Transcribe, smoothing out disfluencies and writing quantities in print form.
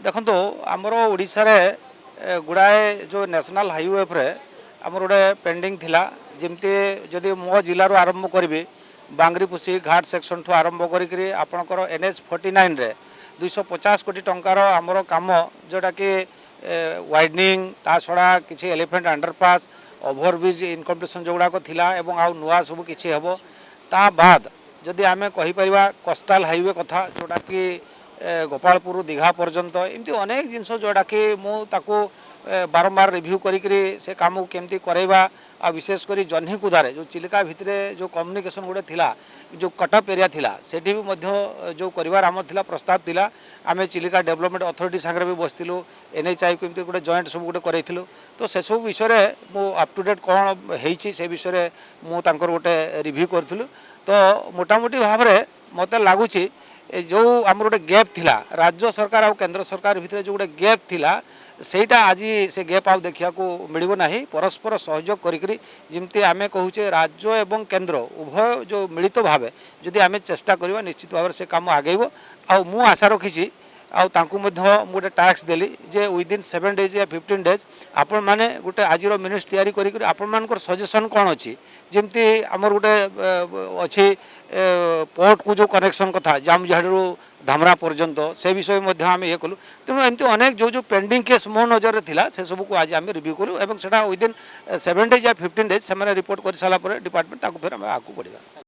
देखो आमर ओडिशा रे गुड़ाए जो नेशनल हाईवे पे आमर गोटे पेंडिंग थिला जमती जदि मो जिलूर आरंभ करी बांगरीपुसी घाट सेक्शन ठू आरंभ करी आपणकर NH 49 रे 250 कोटी टंकार आमर काम जोटा कि वाइडनिंग ता छड़ा किसी एलिफेंट अंडरपास ओभरब्रिज इनकम्प्लीसन जो गुड़ाक थिला एवं आउ नुआ सब किसी हेब ता बाद जदि आमे कहि परिबा कोस्टल हाईवे कथा जोटा कि गोपालपुर दीघा पर्यंत एमती अनेक जिनस जोड़ा कि मुझे बारंबार रिव्यू करी से काम केमती करवा आ विशेषकर जह्नी कुदारे जो चिलिका भितर जो कम्युनिकेशन गोटे थिला जो कटअप एरिया थिला सेठी भी मध्य जो करिवार आमर थिला प्रस्ताव थिला आमे चिलिका डेवलपमेंट अथॉरिटी सांगे भी बसथिलु NHI को एमती गोटे जॉइंट सब गोटे करैथिलु तो से सब विषय मु अप टू डेट कौन होईची से विषय मु तांकर गोटे रिव्यू करथिलु तो मोटामोटी भाव में मते लागुची जो आम गोटे गैप थिला राज्य सरकार और केंद्र सरकार भितर जो गोटे गैप थिला सेटा आज से गैप आउ देखा मिलबो नाही परस्पर सहयोग करी जमती आमे कहूचे राज्य एवं केंद्र उभय जो मिलित भाव जदि आमे चेष्टा करबा निश्चित भाव से काम आगेबो आ मु आशा रखी आउ तांकु मध्य गोटे टास्क देली जे विदिन 7 डेज या 15 डेज आपण माने गोटे आज मिनिट्स तैयारी करी आपण मानकर सजेशन कौन अच्छी जमती आमर गोटे अच्छी पोर्ट को जो कनेक्शन कथा जामझाड़ू धामरा पर्यंत से विषय आम ये कलु तेणु एमती अनेक जो जो पेंडिंग केस मो नजर थिला से सब को आज आम रिव्यू करूँ और विदिन 7 डेज या 15 डेज से रिपोर्ट कर सारापर डिपार्टमेंट फिर आगे बढ़ा।